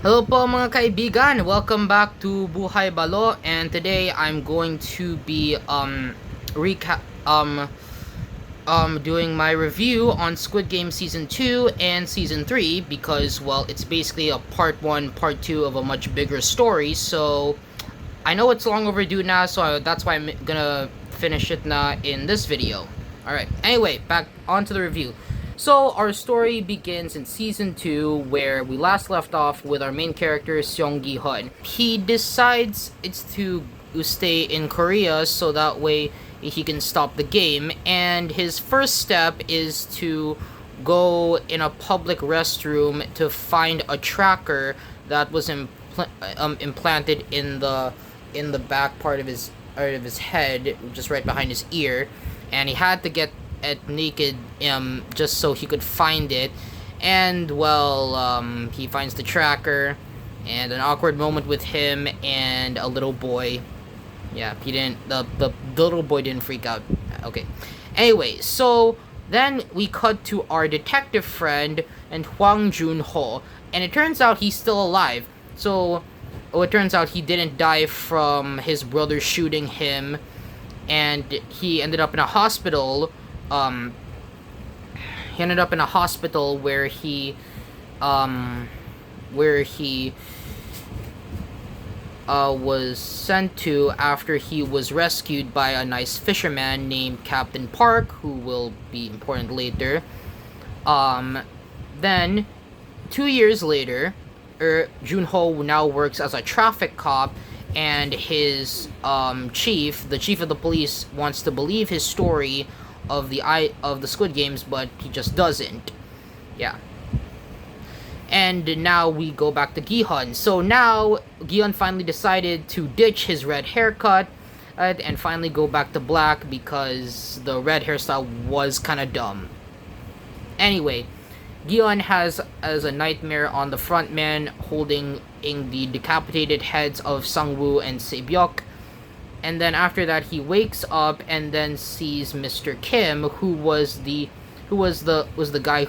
Hello po mga kaibigan! Welcome back to Buhay Balo, and today I'm going to be recap doing my review on Squid Game Season 2 and Season 3 because, well, it's basically a part 1, part 2 of a much bigger story. So I know it's long overdue now, so that's why I'm gonna finish it now in this video. Alright, anyway, back onto the review. So our story begins in Season 2 where we last left off with our main character, Seong Gi-hun. He decides it's to stay in Korea so that way he can stop the game, and his first step is to go in a public restroom to find a tracker that was implanted in the back part of his head, just right behind his ear, and he had to get it naked just so he could find it. And well, he finds the tracker, and an awkward moment with him and a little boy. Yeah, he didn't, the little boy didn't freak out. Okay, anyway, so then we cut to our detective friend and Hwang Jun-ho, and it turns out he's still alive. So it turns out he didn't die from his brother shooting him, and he ended up in a hospital. He ended up in a hospital where he was sent to after he was rescued by a nice fisherman named Captain Park, who will be important later. Then 2 years later, Junho now works as a traffic cop, and his chief, the chief of the police, wants to believe his story of the Squid Games, but he just doesn't. Yeah. And now we go back to Gi-hun. So now Gi-hun finally decided to ditch his red haircut and finally go back to black because the red hairstyle was kind of dumb. Anyway, Gi-hun has as a nightmare on the front man holding in the decapitated heads of Sang-woo and Se-byuk. And then after that, he wakes up and then sees Mr. Kim, who was the guy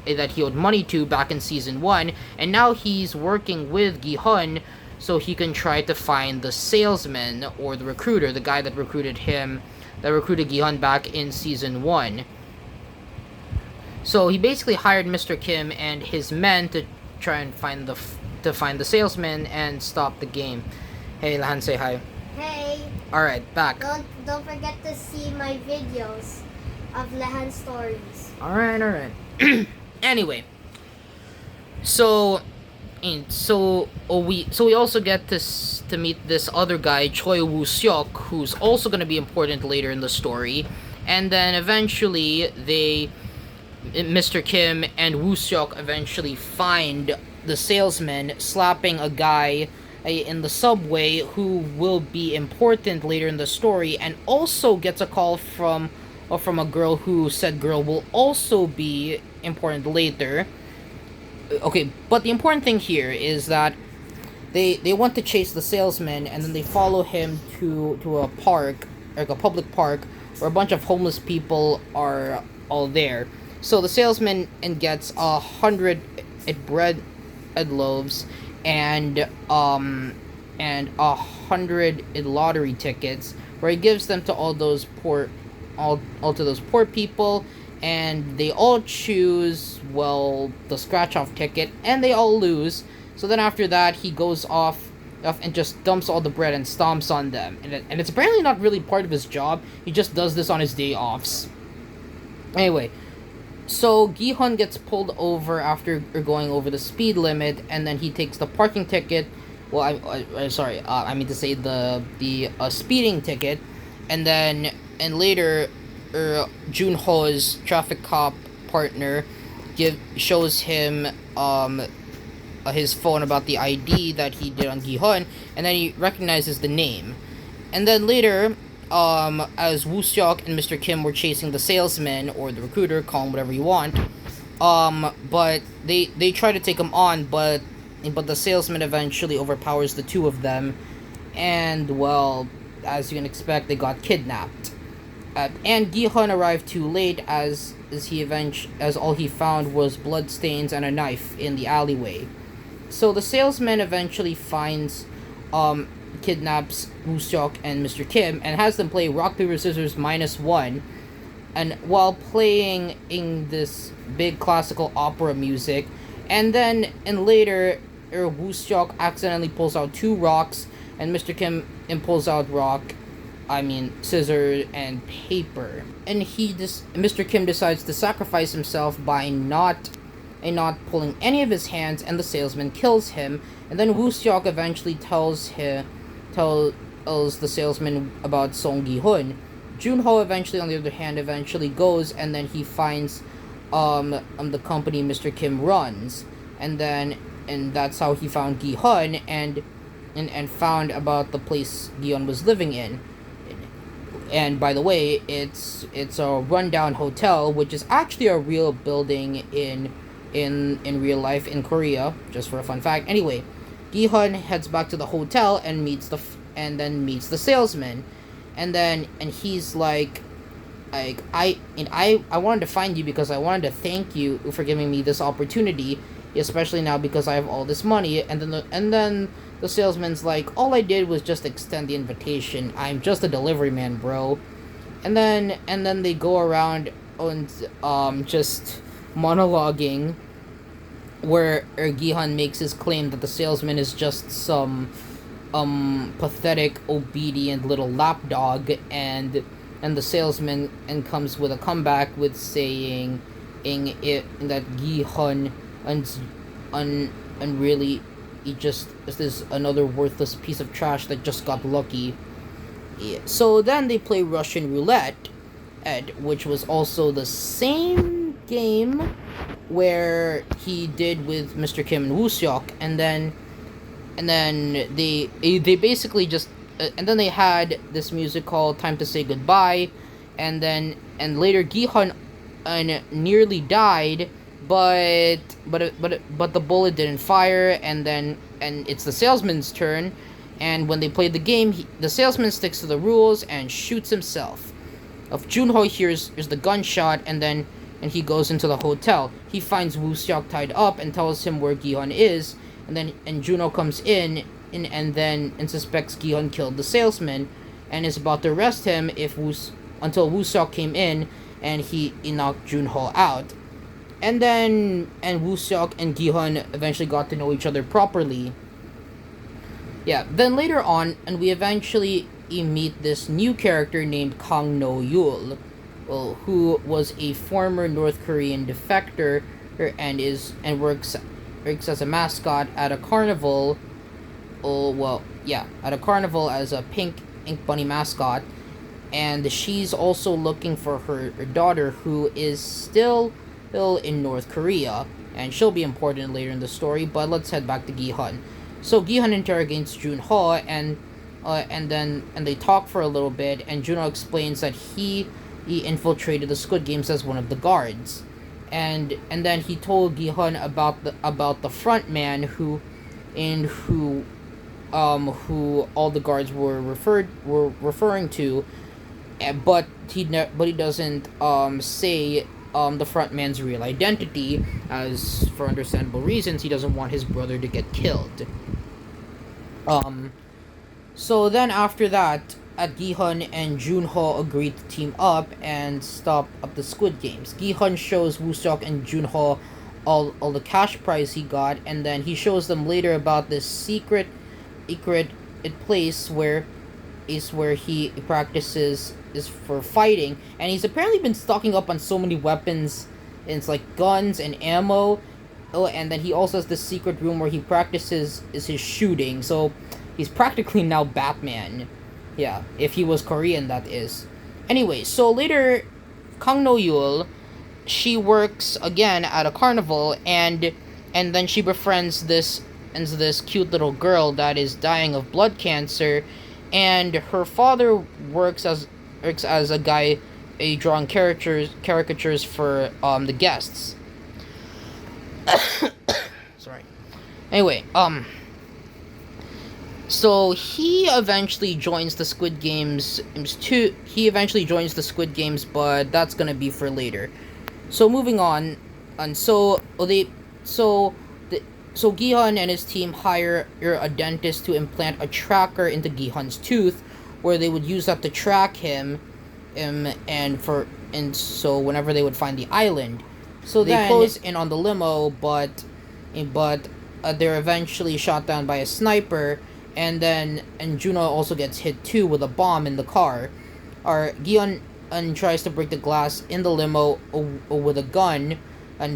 that he owed money to back in Season 1, and now he's working with Gi-hun so he can try to find the salesman or the recruiter, the guy that recruited Gi-hun back in Season 1. So he basically hired Mr. Kim and his men to try and find the salesman and stop the game. Hey, Lahan, say hi. Hey! Alright, back. Don't forget to see my videos of Lehan stories. Alright. Anyway, so we also get to meet this other guy, Choi Woo-seok, who's also going to be important later in the story. And then eventually Mr. Kim and Woo-seok eventually find the salesman slapping a guy in the subway who will be important later in the story, and also gets a call from a girl who said girl will also be important later. Okay, but the important thing here is that they want to chase the salesman, and then they follow him to a park, like a public park, where a bunch of homeless people are all there. So the salesman gets 100 bread loaves and 100 lottery tickets, where he gives them to all those poor people, and they all choose, well, the scratch off ticket, and they all lose. So then after that, he goes off and just dumps all the bread and stomps on them, and it's apparently not really part of his job. He just does this on his day offs. Anyway, so Gi-hun gets pulled over after going over the speed limit, and then he takes the parking ticket. Well, I mean to say the speeding ticket, and later, Junho's traffic cop partner shows him his phone about the ID that he did on Gi-hun, and then he recognizes the name. And then later, as Woo-seok and Mr. Kim were chasing the salesman or the recruiter, call him whatever you want, but they try to take him on, but the salesman eventually overpowers the two of them, and well, as you can expect, they got kidnapped. And Gi-hun arrived too late, as all he found was bloodstains and a knife in the alleyway. so the salesman eventually finds, um, kidnaps Woo Seok and Mr. Kim and has them play rock paper scissors -1, and while playing in this big classical opera music, and later, Woo Seok accidentally pulls out two rocks, and Mr. Kim pulls out scissors and paper, and Mr. Kim decides to sacrifice himself by not pulling any of his hands, and the salesman kills him, and then Woo Seok eventually tells the salesman about Song Gi-hun. Junho eventually, on the other hand, goes, and then he finds the company Mr. Kim runs, and that's how he found Gi-hun and found about the place Gi-hun was living in. And by the way, it's a rundown hotel, which is actually a real building in real life in Korea, just for a fun fact. Anyway, Gi-hun heads back to the hotel and meets the salesman, and he's like I wanted to find you because I wanted to thank you for giving me this opportunity, especially now because I have all this money. And then the salesman's like, all I did was just extend the invitation. I'm just a delivery man, bro. And then they go around and just monologuing, where Gi-hun makes his claim that the salesman is just some pathetic, obedient little lapdog, and the salesman comes with a comeback with saying that Gi-hun and really he just is this another worthless piece of trash that just got lucky. Yeah. So then they play Russian roulette, which was also the same game where he did with Mr. Kim and Woo Seok, and then they basically just and then they had this music called "Time to Say Goodbye," and later Gi-hun nearly died, but the bullet didn't fire, and it's the salesman's turn, and when they played the game, the salesman sticks to the rules and shoots himself. If Junho hears the gunshot, and he goes into the hotel. He finds Woo Seok tied up and tells him where Gi-hun is, and Junho comes in and suspects Gi-hun killed the salesman and is about to arrest him until Woo Seok came in and he knocked Junho out. And Woo Seok and Gi-hun eventually got to know each other properly. Yeah, then later on, and we eventually meet this new character named Kang No-yul, who was a former North Korean defector and works as a mascot at a carnival. At a carnival as a pink ink bunny mascot, and she's also looking for her daughter, who is still in North Korea, and she'll be important later in the story. But let's head back to Gi-hun. So Gi-hun interrogates Junho, and they talk for a little bit, and Junho explains that he infiltrated the Squid Games as one of the guards, and then he told Gi-hun about the front man who all the guards were referring to, but he doesn't say the front man's real identity, as for understandable reasons he doesn't want his brother to get killed. So then after that, Gi-hun and Junho agreed to team up and stop up the Squid Games. Gi-hun shows Woo Seok and Junho all the cash prize he got, and then he shows them later about this secret place where he practices is for fighting, and he's apparently been stocking up on so many weapons, and it's like guns and ammo. And then he also has this secret room where he practices his shooting, so he's practically now Batman. Yeah, if he was Korean, that is. Anyway, so later, Kang No-yul, she works again at a carnival, and then she befriends this cute little girl that is dying of blood cancer, and her father works as a guy drawing caricatures for the guests. Sorry. Anyway, so he eventually joins the Squid Games but that's gonna be for later. So moving on, and So Gihan and his team hire a dentist to implant a tracker into Gihan's tooth, where they would use that to track him, and so whenever they would find the island, so they close in on the limo, but they're eventually shot down by a sniper, and Juno also gets hit too with a bomb in the car. Our Gihan tries to break the glass in the limo with a gun,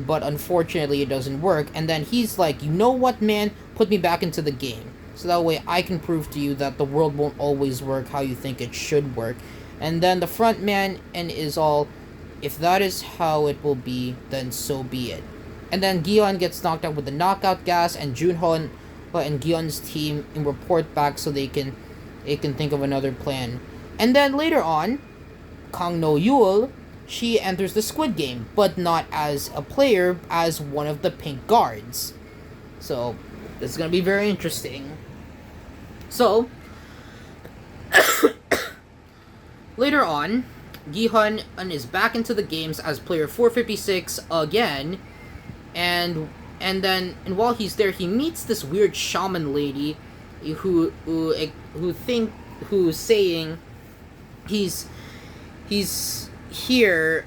but unfortunately it doesn't work. And then he's like, you know what, man? Put me back into the game, so that way I can prove to you that the world won't always work how you think it should work. And then the front man is all, if that is how it will be, then so be it. And then Gion gets knocked out with the knockout gas, and Junho and Gion's team report back so they can think of another plan. And then later on, Kang No Yul, she enters the Squid Game, but not as a player, as one of the pink guards. So this is gonna be very interesting. So later on, Gihun is back into the games as player 456 again, and while he's there, he meets this weird shaman lady, who's saying he's here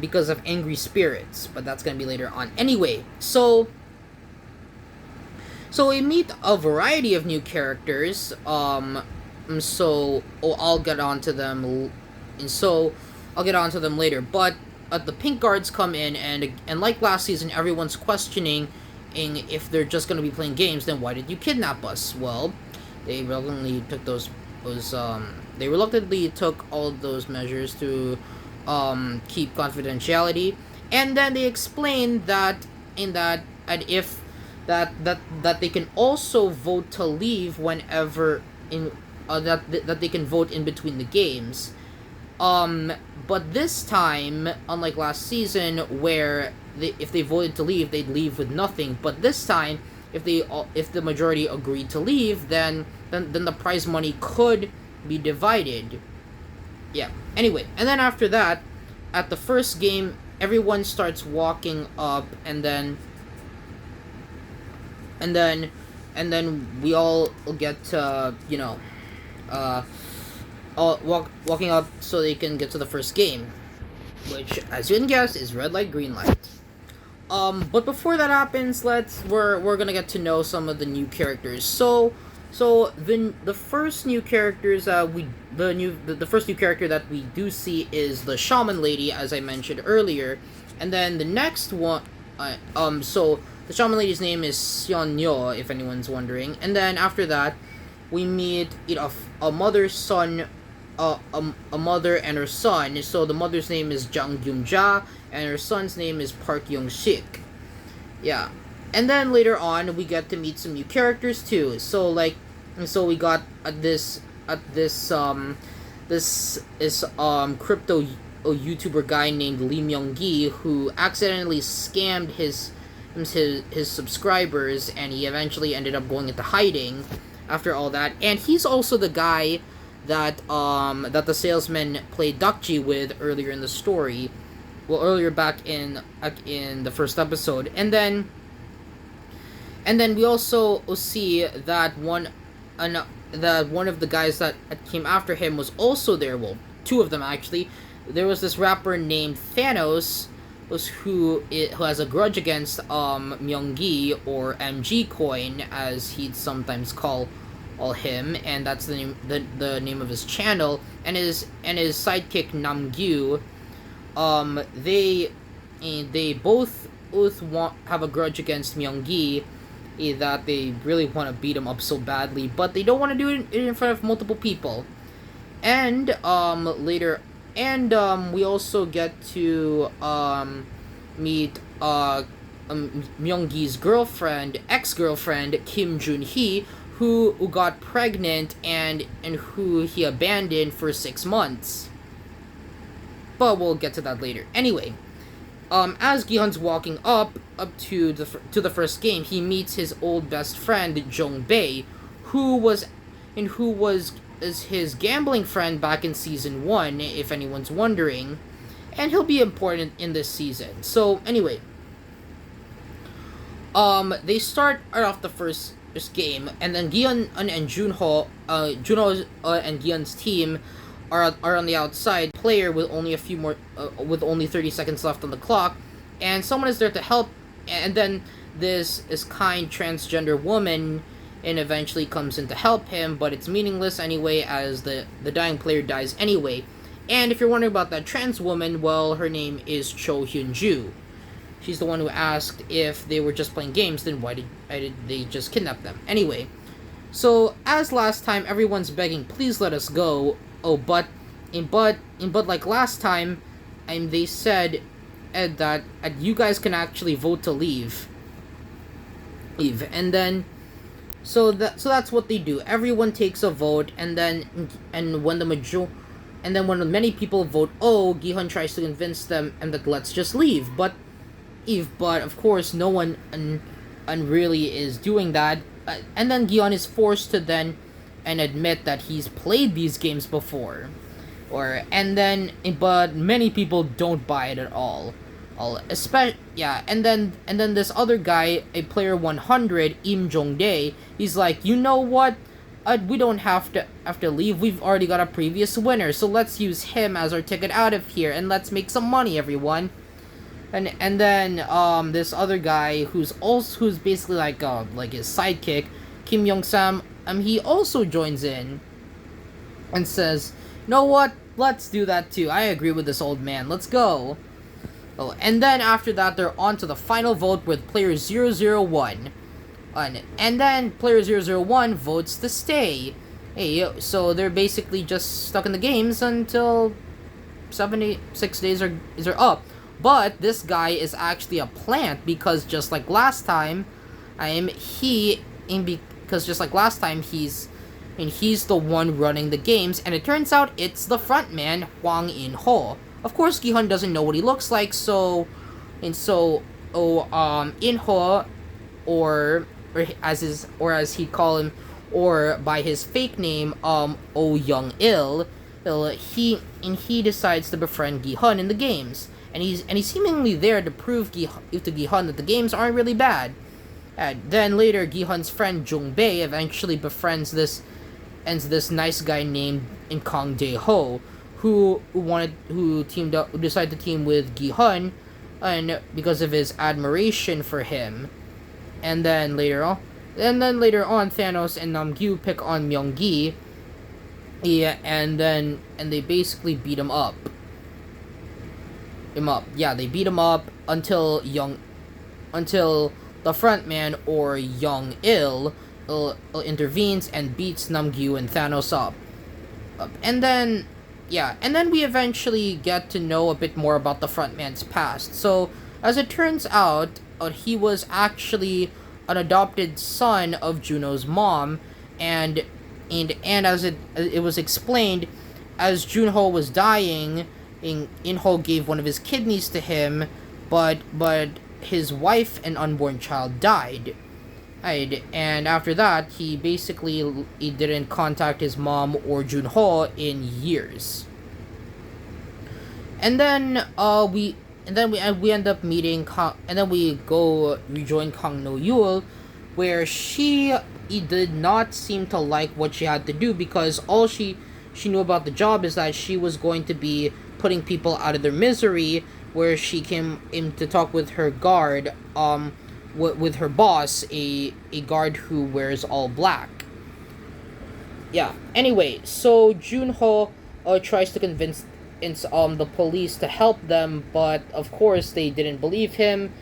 because of angry spirits, but that's gonna be later on. Anyway, so we meet a variety of new characters. I'll get onto them. I'll get onto them later. But the pink guards come in, and like last season, everyone's questioning if they're just going to be playing games. Then why did you kidnap us? Well, they reluctantly took all of those measures to keep confidentiality, and then they explained that that they can also vote to leave whenever that they can vote in between the games. But this time, unlike last season, where if they voted to leave, they'd leave with nothing. But this time, if the majority agreed to leave, then the prize money could be divided. Yeah. Anyway, and then after that, at the first game, everyone starts walking up, and then we all get to walking up so they can get to the first game, which, as you can guess, is red light, green light. But before that happens, we're gonna get to know some of the new characters. So the first new characters the first new character that we do see is the shaman lady, as I mentioned earlier, and then the next one, so the shaman lady's name is Xian, if anyone's wondering, and then after that, we meet a mother's son. A mother and her son. So the mother's name is Jang Gyum Ja, and her son's name is Park Young Sik. Yeah, and then later on we get to meet some new characters too. So we got this crypto YouTuber guy named Lee Myung Gi, who accidentally scammed his subscribers, and he eventually ended up going into hiding after all that. And he's also the guy that the salesman played Dakji with earlier in the story, earlier back in the first episode. And then we also see that one of the guys that came after him was also there. Well, two of them actually. There was this rapper named Thanos, who has a grudge against Myunggi, or MG Coin as he'd sometimes call him, and that's the name of his channel, and his sidekick Namgyu. They both have a grudge against Myunggi, that they really want to beat him up so badly, but they don't want to do it in front of multiple people. And we also get to meet Myunggi's ex-girlfriend Kim Jun-hee, who got pregnant and who he abandoned for 6 months. But we'll get to that later. Anyway, as Gihun's walking up to the first game, he meets his old best friend Jong Bae, who was his gambling friend back in season 1, if anyone's wondering, and he'll be important in this season. So anyway, They start right off the first game, and then Gion and Junho and Gion's team are on the outside. Player with only a few more, with only 30 seconds left on the clock, and someone is there to help. And then this kind transgender woman, and eventually comes in to help him, but it's meaningless anyway, as the dying player dies anyway. And if you're wondering about that trans woman, well, her name is Cho Hyun-ju. She's the one who asked if they were just playing games, then why did they just kidnap them? Anyway, so as last time, everyone's begging, please let us go. Oh, but like last time, they said that you guys can actually vote to leave. And then so that's what they do. Everyone takes a vote, and when many people vote, oh, Gihun tries to convince them and that let's just leave. But of course no one really is doing that. And then Gion is forced to then and admit that he's played these games before. But many people don't buy it at all. And then this other guy, a player 100, Im Jong-dae, he's like, you know what? We don't have to leave. We've already got a previous winner, so let's use him as our ticket out of here, and let's make some money, everyone. And then this other guy who's basically like his sidekick, Kim Young Sam, he also joins in and says, you know what? Let's do that too. I agree with this old man. Let's go. Oh, and then after that, they're on to the final vote with player 001. And then player 001 votes to stay. Hey, so they're basically just stuck in the games until 6 days are up. But this guy is actually a plant, because just like last time, he's the one running the games, and it turns out it's the front man, Hwang In-ho. Of course, Gihun doesn't know what he looks like, In-ho, or as he'd call him, or by his fake name, Oh Young-il, he decides to befriend Gihun in the games. And he's seemingly there to prove to Gihun that the games aren't really bad. And then later, Gihun's friend Jung-bae eventually befriends this nice guy named Kang Dae-ho, who decided to team with Gihun, and because of his admiration for him. And then later on, Thanos and Namgyu pick on Myung-gi. Yeah, and they basically beat him up. Yeah, they beat him up until the front man, or Young-il, intervenes and beats Namgyu and Thanos up. And then we eventually get to know a bit more about the front man's past. So, as it turns out, he was actually an adopted son of Juno's mom, and as it was explained, as Junho was dying, In-ho gave one of his kidneys to him, but his wife and unborn child died. And after that, he didn't contact his mom or Junho in years. And then we end up meeting and then we go rejoin Kang No-yul, where she did not seem to like what she had to do, because all she knew about the job is that she was going to be putting people out of their misery, where she came in to talk with her guard, with her boss, a guard who wears all black. Yeah, anyway, so Junho tries to convince the police to help them, but of course they didn't believe him.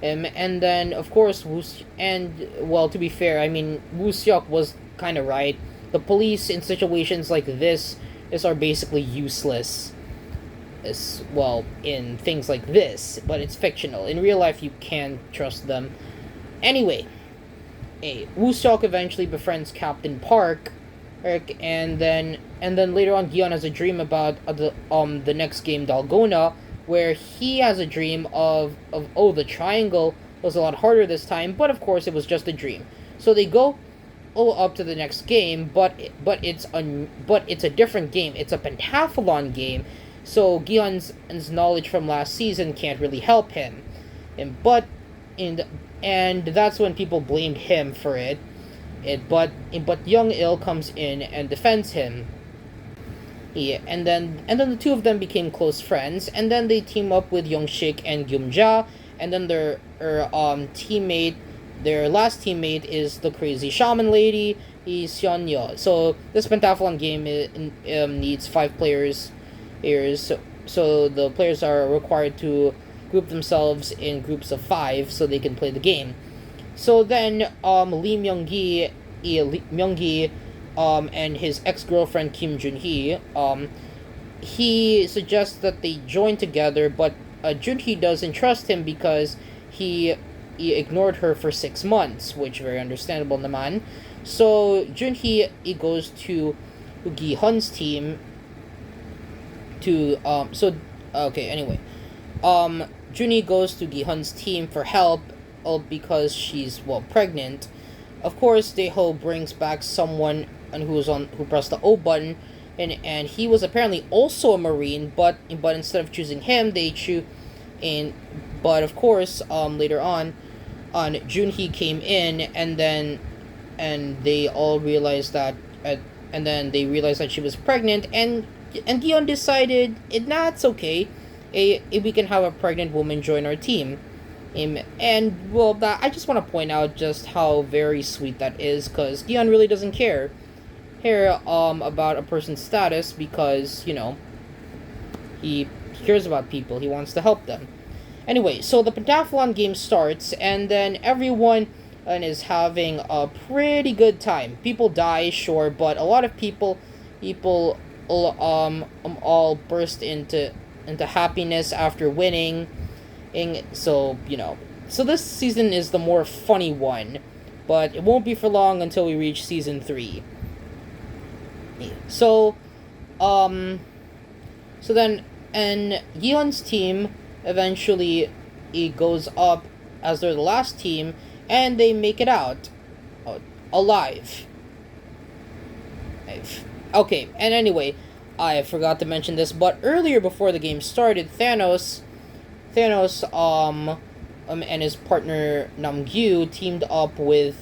And then of course to be fair, Woo Seok was kind of right. The police in situations like this are basically useless. In things like this, but it's fictional. In real life, you can trust them. Anyway, Woo Seok eventually befriends Captain Park, and then later on, Gion has a dream about the next game, Dalgona, where he has a dream of the triangle was a lot harder this time, but of course it was just a dream. So they go up to the next game, but it's a different game. It's a pentathlon game. So Gihun's knowledge from last season can't really help him, and and that's when people blamed him for it. But Young Il comes in and defends him. Yeah, and then the two of them became close friends, and then they team up with Young Shik and Gyumja, and then their last teammate is the crazy shaman lady, Xian. So this pentathlon game needs 5 players. So the players are required to group themselves in groups of 5 so they can play the game. So then Lee Myung-gi and his ex-girlfriend Kim Jun-hee, he suggests that they join together, but Jun-hee doesn't trust him because he ignored her for 6 months, which very understandable naman. So Jun-hee he goes to Gi-hun's team to okay, anyway. Jun-hee goes to Gi-hun's team for help because she's pregnant. Of course, Dae-ho brings back someone who pressed the O button, and he was apparently also a Marine, but instead of choosing him, they choose and but of course, later on Jun-hee came in, and they all realized that and then they realized that she was pregnant, and Gion decided it's okay. We can have a pregnant woman join our team. And that I just want to point out just how very sweet that is, because Gion really doesn't care about a person's status, because he cares about people. He wants to help them. Anyway, so the pentathlon game starts, and then everyone is having a pretty good time. People die, sure, but a lot of people all burst into happiness after winning. So this season is the more funny one, but it won't be for long until we reach season 3. So then, and Yeon's team eventually goes up as they're the last team, and they make it out alive. Okay, and anyway, I forgot to mention this, but earlier before the game started, Thanos and his partner Namgyu teamed up with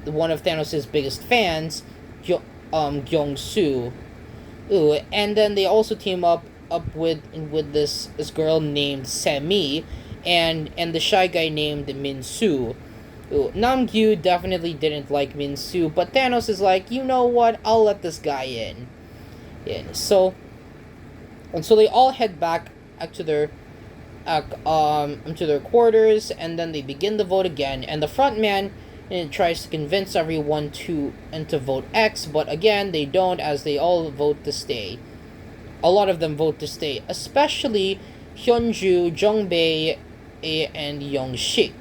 one of Thanos' biggest fans, Gyeong-soo. And then they also team up with this girl named Semi, and the shy guy named Min-soo. Namgyu definitely didn't like Min-soo, but Thanos is like, you know what? I'll let this guy in. Yeah, so they all head back to their quarters, and then they begin the vote again. And the front man tries to convince everyone to vote X, but again they don't, as they all vote to stay. A lot of them vote to stay, especially Hyunju, Jungbae, and Young-shik.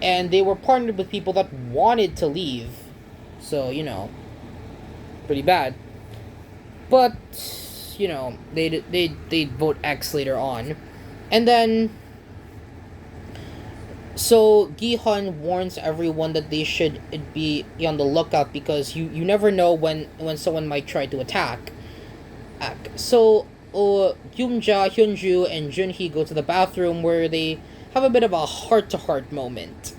And they were partnered with people that wanted to leave, so pretty bad. But they vote X later on, and then so Gi-hun warns everyone that they should be on the lookout, because you never know when someone might try to attack. So Gyumja, Hyunju, and Junhee go to the bathroom, where they have a bit of a heart-to-heart moment,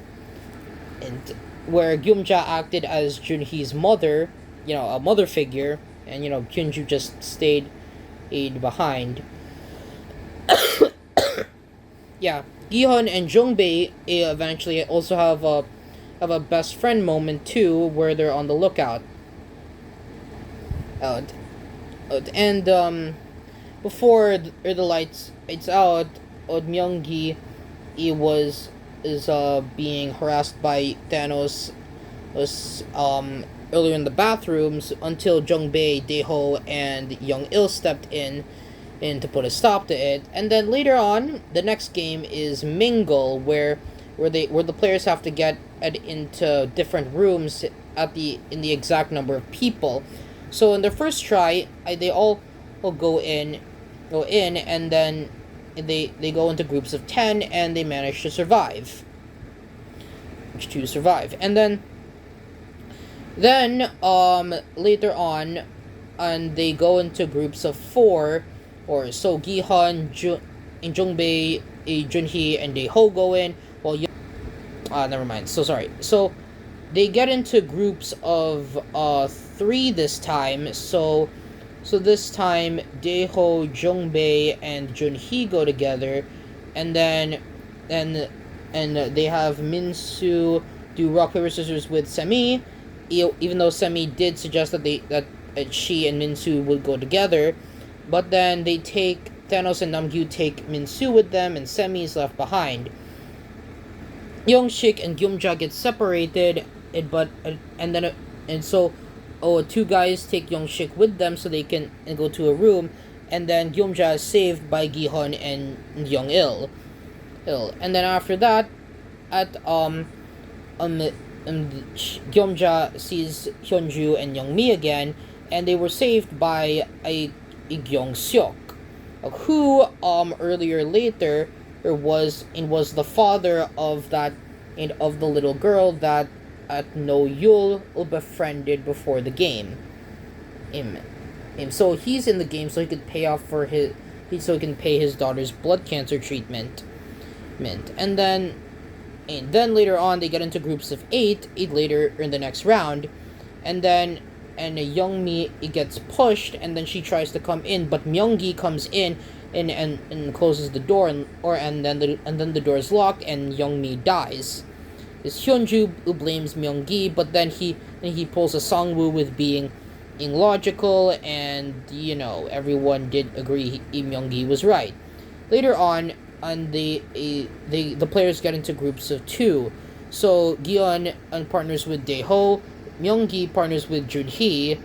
and where Gyumja acted as Junhee's mother, a mother figure, and Hyunju just stayed behind. Yeah, Gi-hun and Jungbae eventually also have a best friend moment too, where they're on the lookout. And before the lights out, Myung-gi is being harassed by Thanos earlier in the bathrooms, until Jungbae, Dae-ho, and Young-il stepped in to put a stop to it. And then later on, the next game is Mingle, where the players have to get into different rooms in the exact number of people. So in their first try, they all will go in, and then they go into groups of 10, and they manage to survive. And then later on, and they go into groups of 4, or so Gihun, and Jungbei, Junhee, and Daeho go in. While never mind. So sorry. So they get into groups of 3 this time. So this time Daeho, Jungbei, and Junhee go together, and then and they have Minsu do rock paper scissors with Semi, even though Semi did suggest that she and Minsu would go together, but then Thanos and Namgyu take Minsu with them, and Semi is left behind. Youngshik and Gyumja get separated, so 2 guys take Youngshik with them so they can go to a room, and then Gyumja is saved by Gihon and Young-il. And then after that, Gyumja sees Hyunju and Youngmi again, and they were saved by a Gyeong-seok, who later was the father of the little girl that No Yul befriended before the game. So he's in the game so he could pay off so he can pay his daughter's blood cancer treatment. And then later on they get into groups of 8 later in the next round, and Youngmi gets pushed, and then she tries to come in, but Myunggi comes in and closes the door, and then the door is locked, and Youngmi dies. It's Hyunju who blames Myunggi, but then he pulls a Songwoo with being illogical, and everyone did agree Myunggi was right. Later on, the players get into groups of 2. So Gion partners with Daeho, Myunggi partners with Junhee,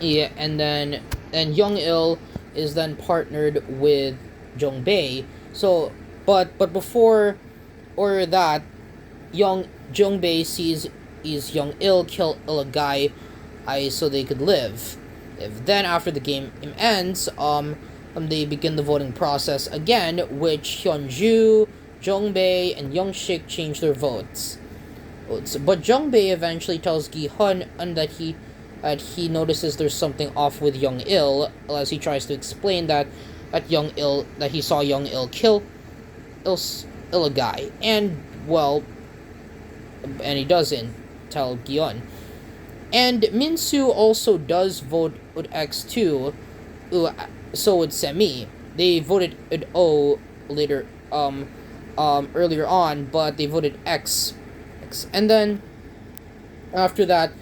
and Young-il is then partnered with Jongbei. So, but before or that, Jongbei sees Young-il kill a guy, so they could live. Then after the game ends, they begin the voting process again, which Hyunju, Jongbei, and Youngshik change their votes. But Jongbei eventually tells Gi-hun that he notices there's something off with Young-il, as he tries to explain that he saw Young-il kill a guy, and he doesn't tell Gi-hun. And Minsu also does vote with X too. So with Semi, they voted at O later, earlier on, but they voted X. And then after that,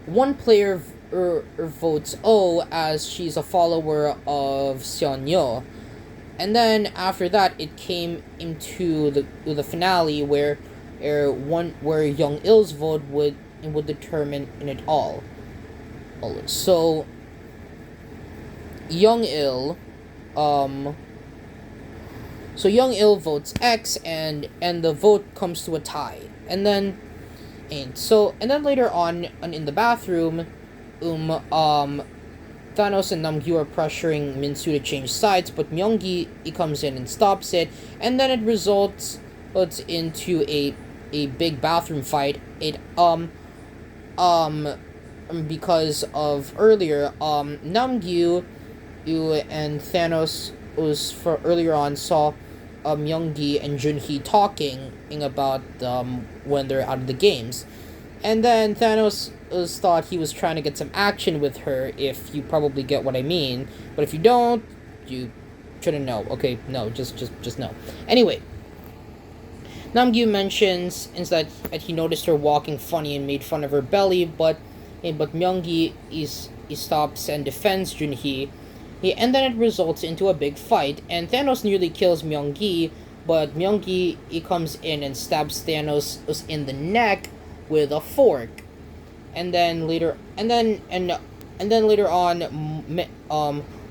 one player votes O as she's a follower of Xian. And then after that, it came into the finale where Young-il's vote would determine in it all. So Young-il votes X, and the vote comes to a tie. And then later on in the bathroom, Thanos and Namgyu are pressuring Minsu to change sides, but Myunggi comes in and stops it, and then it results into a big bathroom fight. Because of earlier, Namgyu and Thanos earlier on saw Myunggi and Junhee talking about when they're out of the games, and then Thanos thought he was trying to get some action with her, if you probably get what I mean, but if you don't, you shouldn't know. Okay, no, just no. Anyway, Namgyu mentions that he noticed her walking funny and made fun of her belly, but Myunggi stops and defends Junhee. And then it results into a big fight, and Thanos nearly kills Myunggi, but Myunggi comes in and stabs Thanos in the neck with a fork. And then later on,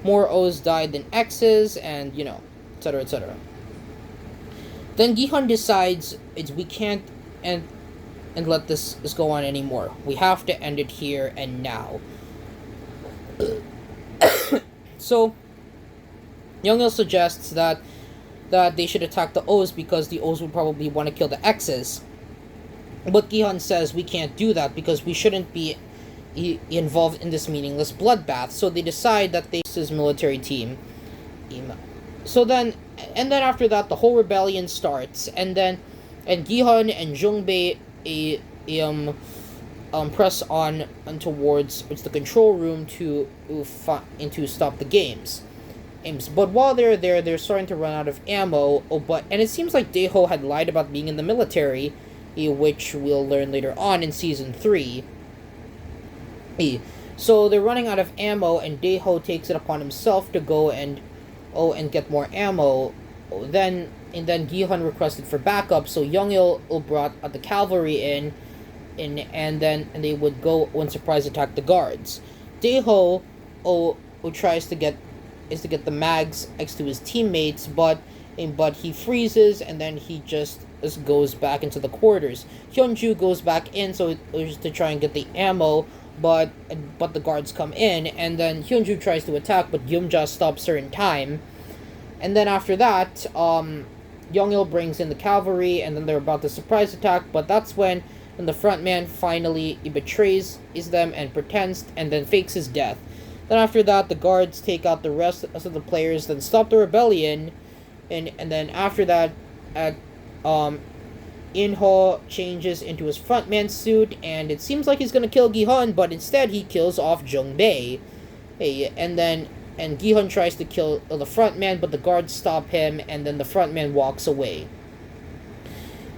more O's died than X's, and etc. etc. Then Gi-hun decides we can't and let this go on anymore. We have to end it here and now. So Young-il suggests that they should attack the O's because the O's would probably want to kill the X's. But Gi-hun says we can't do that because we shouldn't be involved in this meaningless bloodbath. So they decide that they his military team. So then, and then after that, the whole rebellion starts, and Gihun and Jungbei press on towards the control room to stop the games. But while they're there, they're starting to run out of ammo. And it seems like Daeho had lied about being in the military, which we'll learn later on in season 3. So they're running out of ammo, and Daeho takes it upon himself to go and get more ammo. Then Gihun requested for backup, so Youngil brought the cavalry in, and they would go and surprise attack the guards. Daeho tries to get the mags next to his teammates, but he freezes, and then he just goes back into the quarters. Hyunju goes back in to try and get the ammo, but the guards come in, and then Hyunju tries to attack, but Gyumja stops her in time. And then after that, Youngil brings in the cavalry, and then they're about to surprise attack, but that's when the front man finally betrays them and pretends, and then fakes his death. Then after that, the guards take out the rest of the players, then stop the rebellion, and then after that, Inho changes into his frontman suit, and it seems like he's gonna kill Gihun, but instead he kills off Jungbei. And Gihun tries to kill the frontman, but the guards stop him, and then the frontman walks away.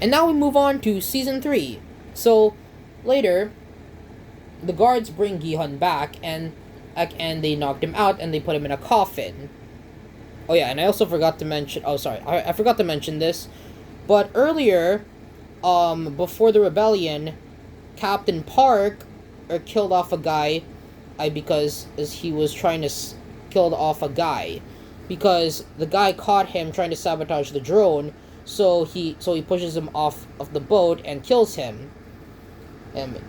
And now we move on to season 3. So later, the guards bring Gihun back, and they knocked him out, and they put him in a coffin. Oh yeah, and I also forgot to mention. Oh sorry, I forgot to mention this. But earlier, before the rebellion, Captain Park killed off a guy, because he was trying to kill off a guy, because the guy caught him trying to sabotage the drone. So he pushes him off of the boat and kills him.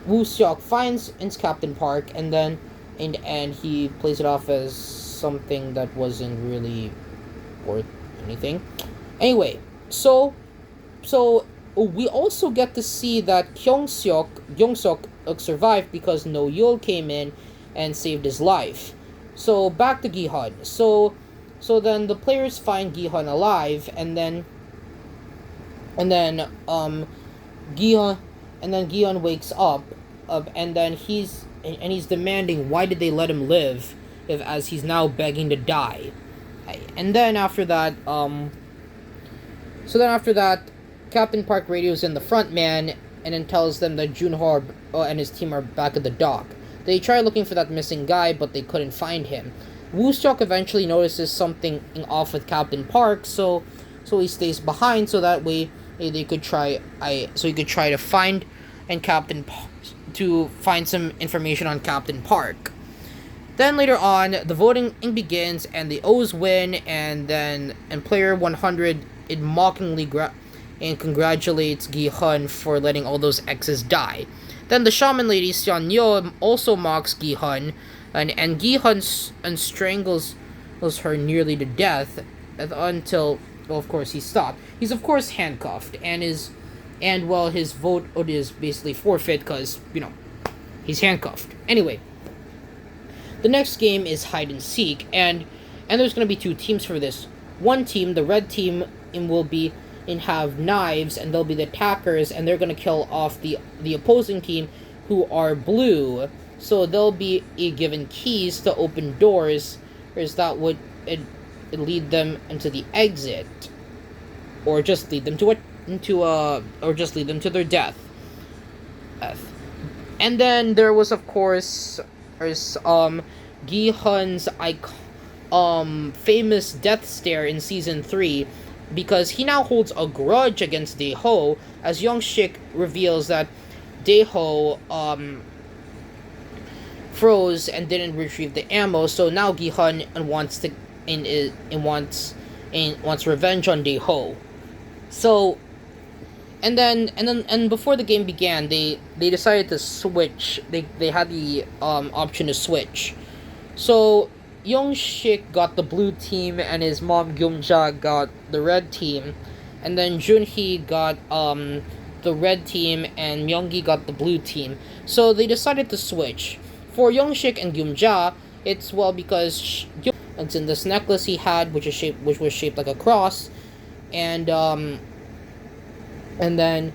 Woo Seok finds Captain Park, and then and he plays it off as something that wasn't really worth anything. Anyway, so we also get to see that Young-seok survived because No Yul came in and saved his life. So back to Gihun. So then the players find Gihun alive, and then Gihun wakes up, and then he's demanding why did they let him live as he's now begging to die. And then after that, Captain Park radios in the front man, and then tells them that Junho and his team are back at the dock. They try looking for that missing guy, but they couldn't find him. Woo Seok eventually notices something off with Captain Park, so he stays behind, so that way he could try to find some information on Captain Park. Then later on, the voting begins, and the O's win, and player 100 mockingly congratulates Gihun for letting all those exes die. Then the shaman lady Xian Yo also mocks Gihun, and Gihun strangles her nearly to death until, well, of course, he stopped. He's of course handcuffed, and his vote is basically forfeit because he's handcuffed. Anyway, the next game is hide and seek, and there's going to be 2 teams for this. One team, the red team, will have knives, and they'll be the attackers, and they're going to kill off the opposing team, who are blue. So they'll be given keys to open doors, that would lead them into the exit, or just lead them to their death. And then there was, of course, Gihun's famous death stare in season 3, because he now holds a grudge against Daeho, as Young-shik reveals that Daeho froze and didn't retrieve the ammo. So now Gihun wants revenge on Daeho. So and before the game began, they decided to switch. They had the option to switch. So Young-shik got the blue team, and his mom Gyumja got the red team, and then Junhee got the red team, and Myunggi got the blue team. So they decided to switch. For Yongshik and Gyumja, it's well because it's in this necklace he had, which was shaped like a cross, and and then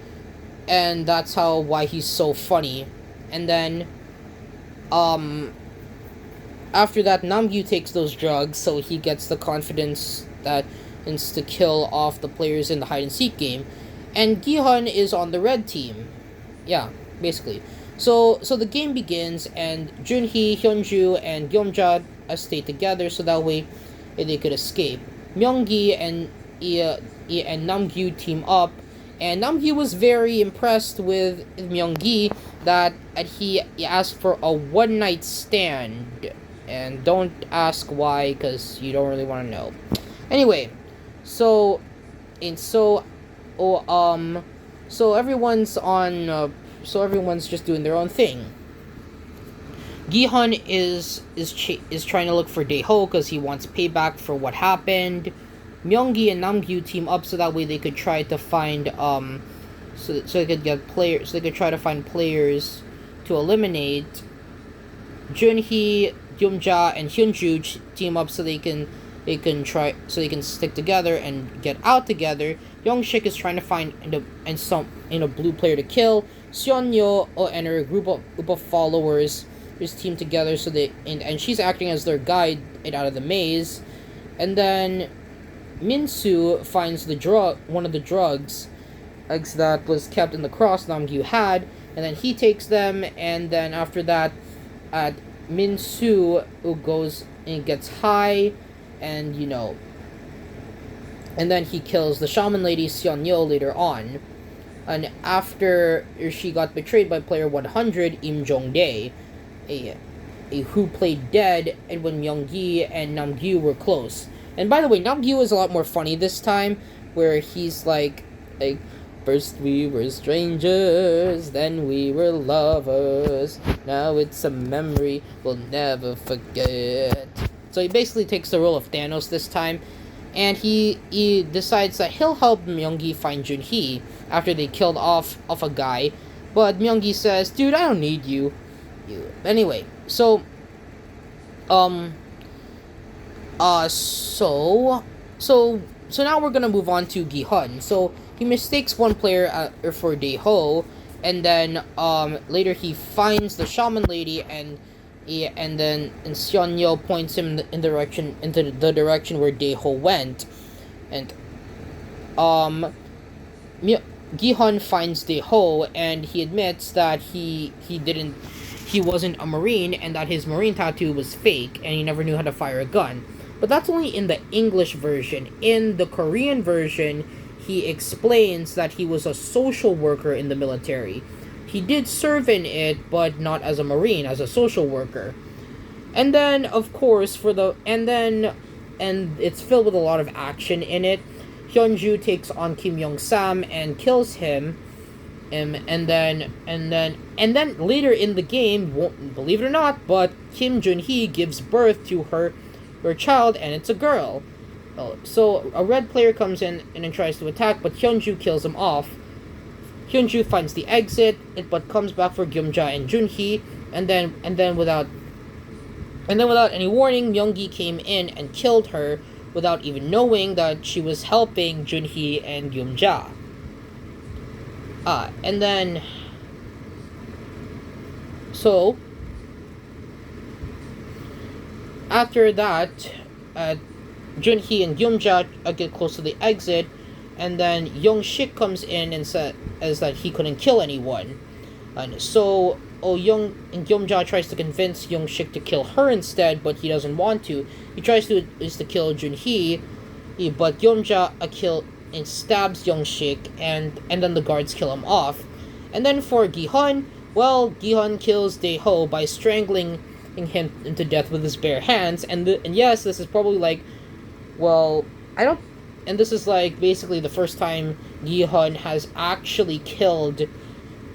and that's how why he's so funny. And then um after that, Namgyu takes those drugs, so he gets the confidence that is to kill off the players in the hide and seek game, and Gihun is on the red team. Yeah, basically. So the game begins, and Junhee, Hyunju, and Gyeomja stay together, so that way they could escape. Myunggi and Namgyu team up, and Namgyu was very impressed with Myunggi that he asked for a one night stand, and don't ask why because you don't really want to know. Anyway, so and so, oh so everyone's on. So everyone's just doing their own thing. Gihun is trying to look for Daeho because he wants payback for what happened. Myunggi and Namgyu team up so that way they could try to find so they could get players. So they could try to find players to eliminate. Junhee, Gyumja, and Hyunju team up so they can stick together and get out together. Yongshik is trying to find a blue player to kill. Seonyo and her group of followers is teamed together so and she's acting as their guide out of the maze. And then Minsu finds one of the drugs that was kept in the cross Namgyu had, and then he takes them, and then after that Minsu goes and gets high, and and then he kills the shaman lady Seonyo later on. And after she got betrayed by player 100, Im Jong-dae, who played dead, and when Myunggi and Namgyu were close. And by the way, Namgyu is a lot more funny this time, where he's like, first we were strangers, then we were lovers, now it's a memory we'll never forget. So he basically takes the role of Thanos this time, and he decides that he'll help Myunggi find Junhee after they killed off a guy, but Myunggi says, "Dude, I don't need you." Anyway, so now we're gonna move on to Gihun. So he mistakes one player for Daeho, and then later he finds the shaman lady, and Seonyo points him into the direction where Daeho went, and Gihun finds Daeho, and he admits that he wasn't a Marine, and that his Marine tattoo was fake, and he never knew how to fire a gun. But that's only in the English version. In the Korean version, he explains that he was a social worker in the military. He did serve in it, but not as a Marine, as a social worker. And then, of course, and it's filled with a lot of action in it. Hyunju takes on Kim Young-sam and kills him. And then later in the game, believe it or not, but Kim Junhee gives birth to her child, and it's a girl. So a red player comes in and then tries to attack, but Hyunju kills him off. Hyunju finds the exit, but comes back for Gyumja and Junhee, and then without any warning, Myunggi came in and killed her without even knowing that she was helping Junhee and Gyumja. And then so after that, Junhee and Gyumja get close to the exit, and then Yongshik comes in and says that he couldn't kill anyone. And so Gyumja tries to convince Yongshik to kill her instead, but he doesn't want to. He tries to kill Junhee, but Gyumja stabs Yongshik, and then the guards kill him off. And then for Gihun, well, Gihun kills Daeho by strangling him to death with his bare hands, and yes, this is probably this is basically the first time Gihun has actually killed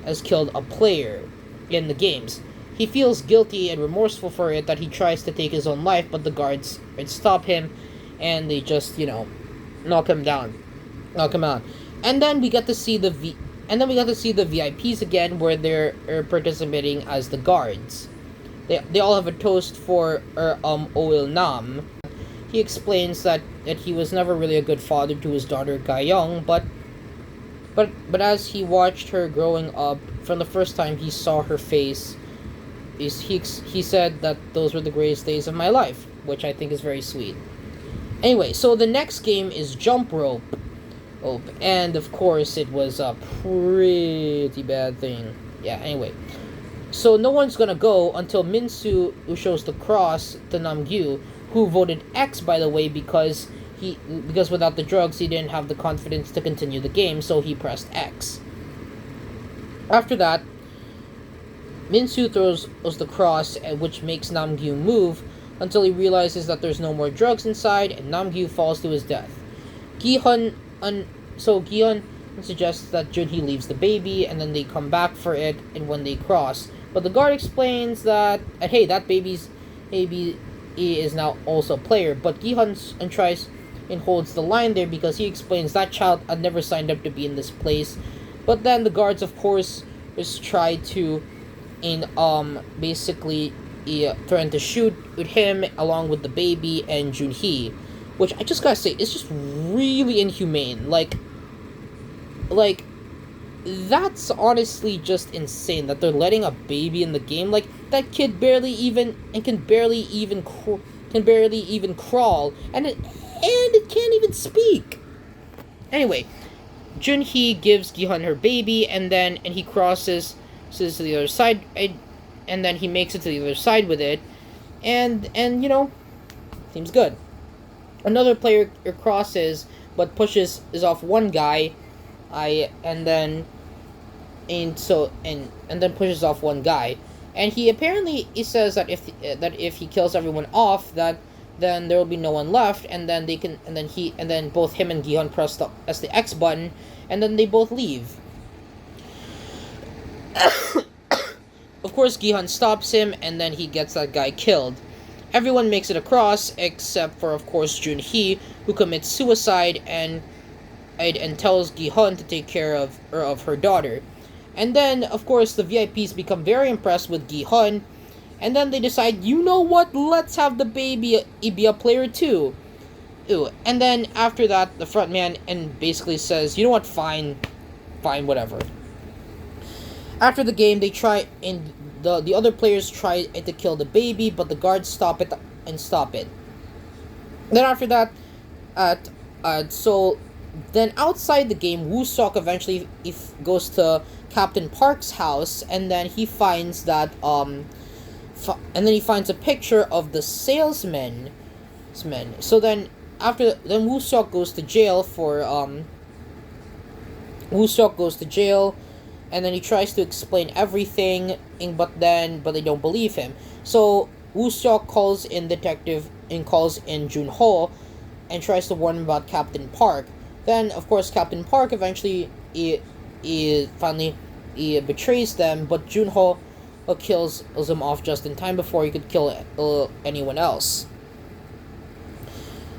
a player in the games. He feels guilty and remorseful for it, that he tries to take his own life, but the guards stop him, and they just knock him out. And then we got to see the VIPs again, where they're participating as the guards. they all have a toast for Oil Nam. He explains that he was never really a good father to his daughter Gayong, but as he watched her growing up, from the first time he saw her face, he said that those were the greatest days of my life, which I think is very sweet. Anyway, so the next game is Jump Rope. Oh, and of course it was a pretty bad thing. Yeah, anyway. So no one's gonna go until Minsu, who shows the cross to Namgyu, who voted X, by the way, because without the drugs he didn't have the confidence to continue the game, so he pressed X. After that, Minsu throws the cross, which makes Namgyu move until he realizes that there's no more drugs inside, and Namgyu falls to his death. Gihun suggests that Junhee leaves the baby, and then they come back for it, and when they cross. But the guard explains that, hey, that baby is now also a player. But Gihun tries and holds the line there because he explains that child had never signed up to be in this place. But then the guards, of course, just try to, basically, trying to shoot with him along with the baby and Junhee, which I just gotta say is just really inhumane. Like that's honestly just insane that they're letting a baby in the game. Like that kid can barely even crawl, and it can't even speak. Anyway, Junhee gives Gihun her baby, and he crosses to the other side, and then he makes it to the other side with it, and seems good. Another player crosses, but pushes off one guy, and then pushes off one guy, and he says that if he kills everyone off, that then there will be no one left, and then both him and Gihun press the X button, and then they both leave. Of course, Gihun stops him, and then he gets that guy killed. Everyone makes it across, except for, of course, Junhee, who commits suicide and tells Gihun to take care of her daughter. And then, of course, the VIPs become very impressed with Gihun, and then they decide, you know what, let's have the baby be a player too. Ew. And then after that, the front man basically says, you know what, fine, whatever. After the game, they try, and the other players try to kill the baby, but the guards stop it. Then after that, then outside the game, Woo-seok eventually goes to Captain Park's house, and then he finds that he finds a picture of the salesman. So then Woo-seok goes to jail and then he tries to explain everything, but they don't believe him. So Woo-seok calls in Junho and tries to warn him about Captain Park. Then, of course, Captain Park eventually finally betrays them, but Junho kills him off just in time before he could kill anyone else.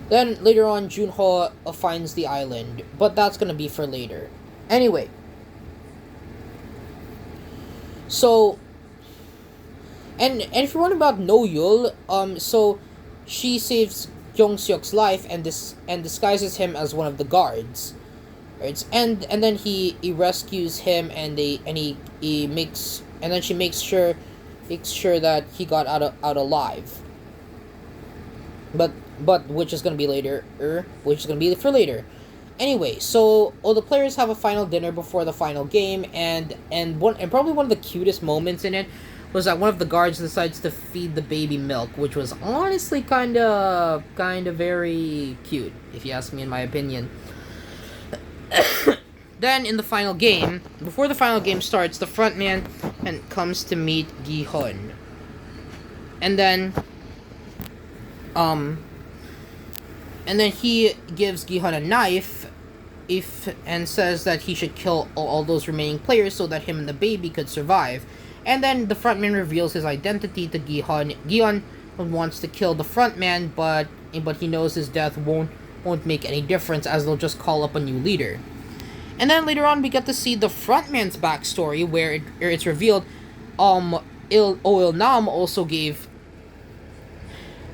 Then later on, Junho finds the island, but that's gonna be for later. Anyway, so and if you're wondering about No-Yul, so she saves Kyung-seok's life and disguises him as one of the guards, right? And then he rescues him, and she makes sure that he got out alive. But which is gonna be later, for later. Anyway, so all the players have a final dinner before the final game, and probably one of the cutest moments in it was that one of the guards decides to feed the baby milk, which was honestly kind of very cute, if you ask me, in my opinion. Then in the final game, before the final game starts, the front man comes to meet Gihun, and then he gives Gihun a knife, and says that he should kill all those remaining players so that him and the baby could survive. And then the frontman reveals his identity to Gihun. Gihun wants to kill the frontman, but he knows his death won't make any difference, as they'll just call up a new leader. And then later on, we get to see the frontman's backstory, where it's revealed Il Nam also gave.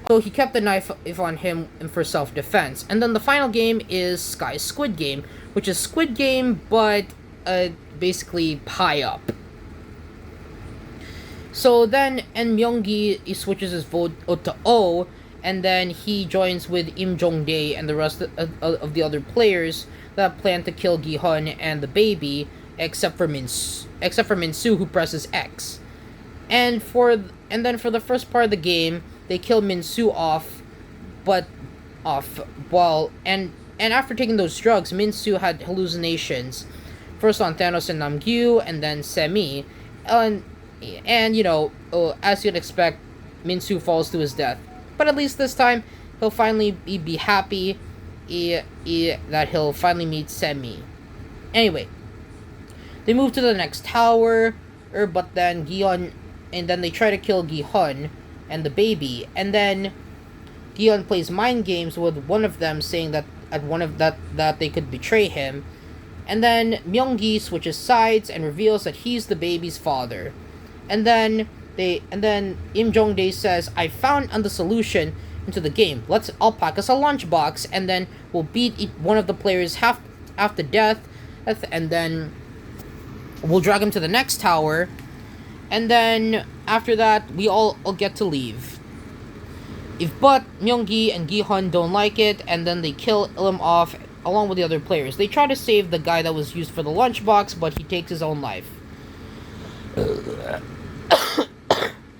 So he kept the knife on him for self-defense. And then the final game is Sky's Squid Game, which is Squid Game, but basically pie up. So then, and Myung-gi, he switches his vote to O, and then he joins with Im Jong-dae and the rest of the other players that plan to kill Gi-hun and the baby, except for Min-soo, who presses X. And then for the first part of the game, they kill Min-soo off, and after taking those drugs, Min-soo had hallucinations, first on Thanos and Namgyu, and then Semi, and as you'd expect, Min-soo falls to his death. But at least this time, he'll finally be happy that he'll finally meet Semi. Anyway, they move to the next tower, but then then they try to kill Gi-hun and the baby, and then Gi-hun plays mind games with one of them, saying that that they could betray him, and then Myung-gi switches sides and reveals that he's the baby's father, and then Im Jong-dae says, "I found the solution into the game. I'll pack us a lunchbox, and then we'll beat one of the players half to death, and then we'll drag him to the next tower, and then after that we all get to leave." But Myung-gi and Gi-hun don't like it, and then they kill him off along with the other players. They try to save the guy that was used for the lunchbox, but he takes his own life.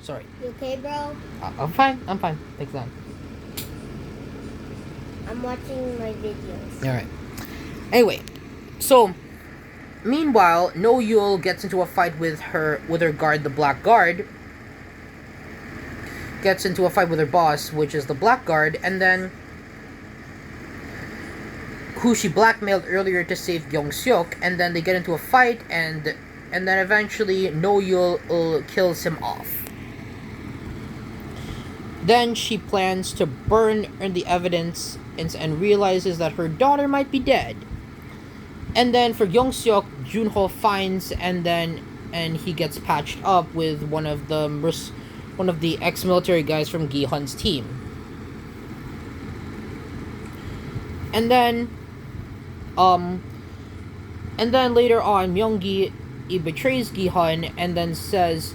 Sorry. You okay, bro? I'm fine. Thanks, Dan. I'm watching my videos. Alright. Anyway, so meanwhile, No Yul gets into a fight with her guard, the Black Guard. Gets into a fight with her boss, which is the Black Guard, and then who she blackmailed earlier to save Byung-seok, and then they get into a fight, and then eventually No Yul kills him off. Then she plans to burn the evidence and realizes that her daughter might be dead. And then for Byung-seok, Junho finds and he gets patched up with one of the ex-military guys from Gi-hun's team. And then later on, Myung-gi betrays Gi-hun and then says,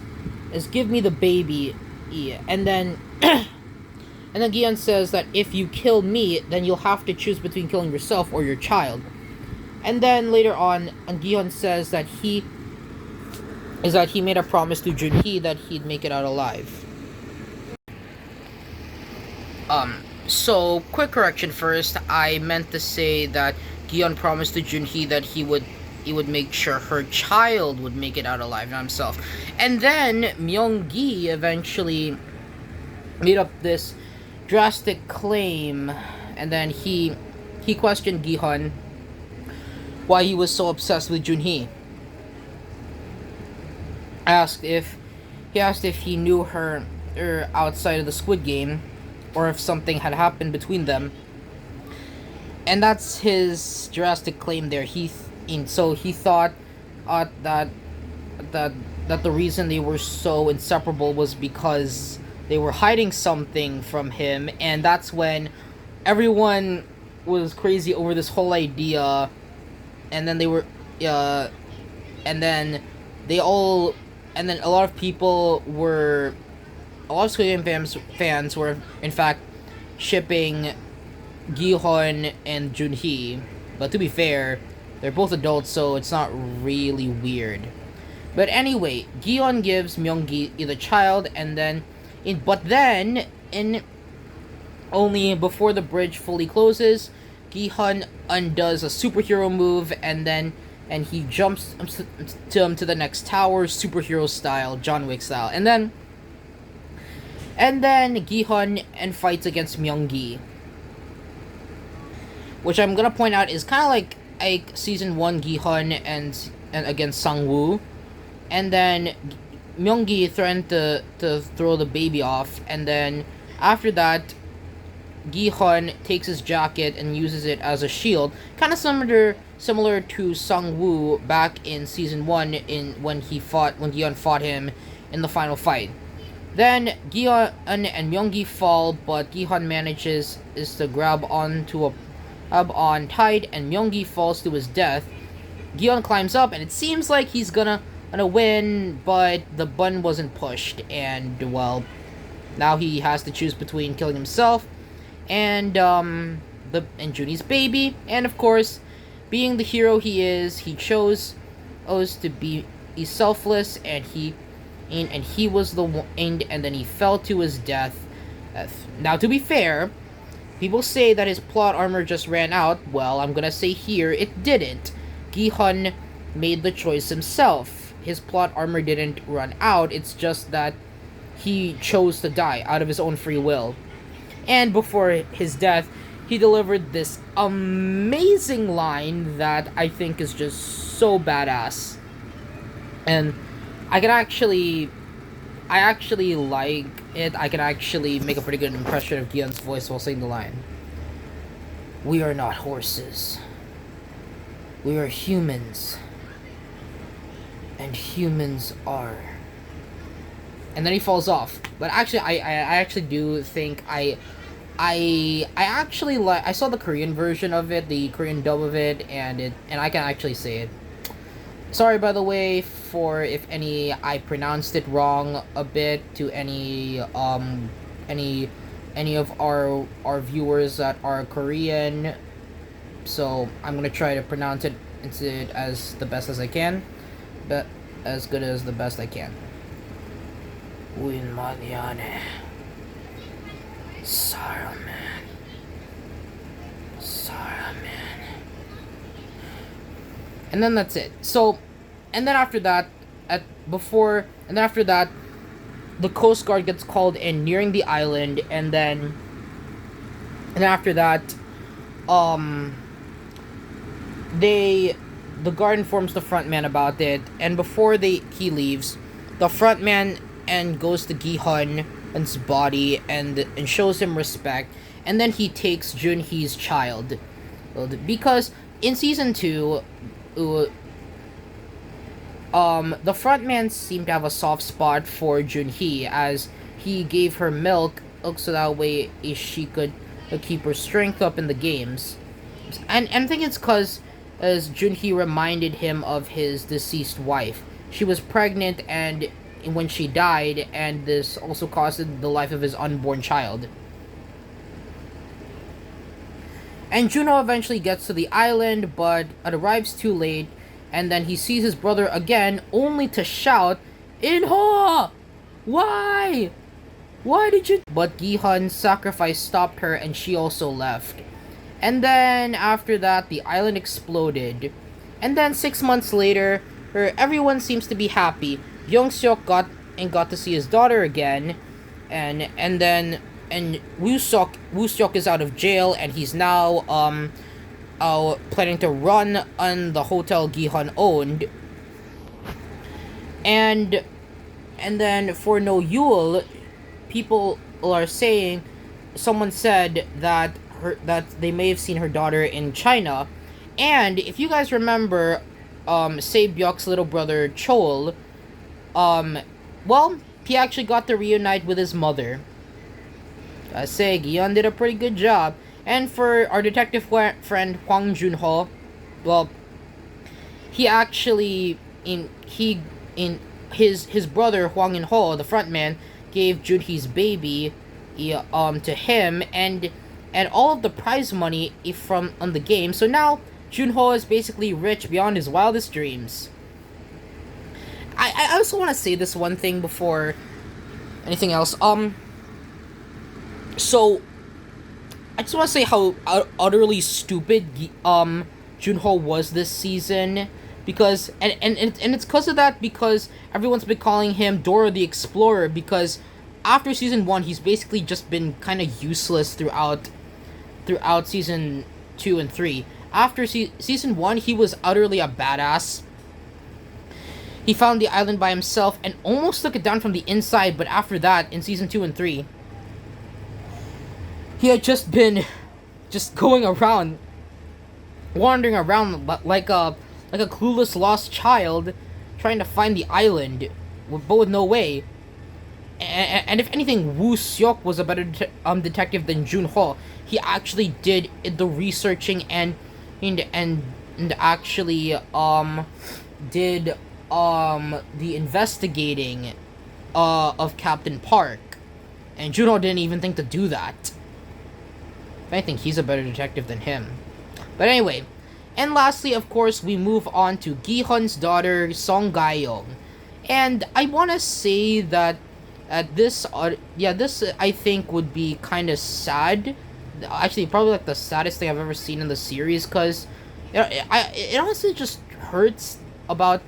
"Give me the baby." And then Gi-hun says that if you kill me, then you'll have to choose between killing yourself or your child. And then later on, Gi-hun says that he made a promise to Junhee that he'd make it out alive. So quick correction first. I meant to say that Gi-hun promised to Junhee that he would make sure her child would make it out alive, not himself. And then Myung-gi eventually made up this drastic claim, and then he questioned Gi-hun why he was so obsessed with Junhee. He asked if he knew her outside of the Squid Game, or if something had happened between them. And that's his drastic claim there. So he thought that the reason they were so inseparable was because they were hiding something from him, and that's when everyone was crazy over this whole idea, and then a lot of people were, a lot of Squid Game fans were in fact shipping Gi-hun and Junhee, but to be fair, they're both adults, so it's not really weird. But anyway, Gi-hun gives Myung-gi the child, but then only before the bridge fully closes, Gi-hun undoes a superhero move, and he jumps to the next tower, superhero style, John Wick style, and then Gi-hun fights against Myung-gi, which I'm gonna point out is kind of like season 1 Gi-hun and against Sang-woo, and then Myung-gi threatened to throw the baby off, and then after that, Gi-hun takes his jacket and uses it as a shield, kind of similar to Sang-woo back in season 1 when Gi-hun fought him in the final fight. Then Gion and Myunggi fall, but Gihan manages is to grab on tight, and Myunggi falls to his death. Gion climbs up, and it seems like he's gonna win, but the button wasn't pushed, and well, now he has to choose between killing himself and Junie's baby, and of course, being the hero he is, he chose to be selfless, and he was the one, and then he fell to his death. Now, to be fair, people say that his plot armor just ran out. Well, I'm gonna say here it didn't. Gi-hun made the choice himself. His plot armor didn't run out. It's just that he chose to die out of his own free will. And before his death, he delivered this amazing line that I think is just so badass. And I actually like it. I can actually make a pretty good impression of Gion's voice while saying the line. We are not horses. We are humans. And humans are. And then he falls off. But actually, I actually do think I actually like. I saw the Korean version of it, the Korean dub of it, and I can actually say it. Sorry, by the way, for if I pronounced it wrong a bit to any of our viewers that are Korean. So I'm gonna try to pronounce it as the best as I can, but as good as the best I can. Win Madiane. Saruman. And then that's it. So, and then after that, the Coast Guard gets called in nearing the island, and after that, the guard informs the front man about it, and before he leaves, the front man and goes to Gi-hun's body and shows him respect, and then he takes Junhee's child, because in season 2, the front man seemed to have a soft spot for Junhee, as he gave her milk so that way she could keep her strength up in the games, and I think it's because as Junhee reminded him of his deceased wife. She was pregnant and when she died, and this also costed the life of his unborn child. And Junho eventually gets to the island, but it arrives too late, and then he sees his brother again, only to shout, "Inho! Why? Why did you..." But Gi-hun's sacrifice stopped her, and she also left. And then, after that, the island exploded. And then, 6 months later, everyone seems to be happy. Young-seok got to see his daughter again, and Woo-seok is out of jail, and he's now planning to run on the hotel Gi-hun owned. And then for No Yul, people are saying, someone said that they may have seen her daughter in China, and if you guys remember, Se-byuk's little brother Chol, well, he actually got to reunite with his mother. I say, Gion did a pretty good job. And for our detective friend Hwang Junho, well, he actually his brother Hwang In-ho, the frontman, gave Junhee's baby to him, and all of the prize money on the game. So now Junho is basically rich beyond his wildest dreams. I also want to say this one thing before anything else. So I just want to say how utterly stupid Junho was this season, because and it's because of that, because everyone's been calling him Dora the Explorer, because after season 1 he's basically just been kind of useless throughout season 2 and 3. After season 1 he was utterly a badass. He found the island by himself and almost took it down from the inside, but after that, in season 2 and 3, he had just been going around, wandering around like a clueless lost child, trying to find the island. but with no way. And if anything, Woo Seok was a better detective than Jun Ho. He actually did the researching and actually did the investigating of Captain Park, and Jun Ho didn't even think to do that. If anything, he's a better detective than him. But anyway, and lastly, of course, we move on to Gi-hun's daughter, Song Ga-young. And I want to say that this I think would be kind of sad. Actually, probably like the saddest thing I've ever seen in the series, because it honestly just hurts about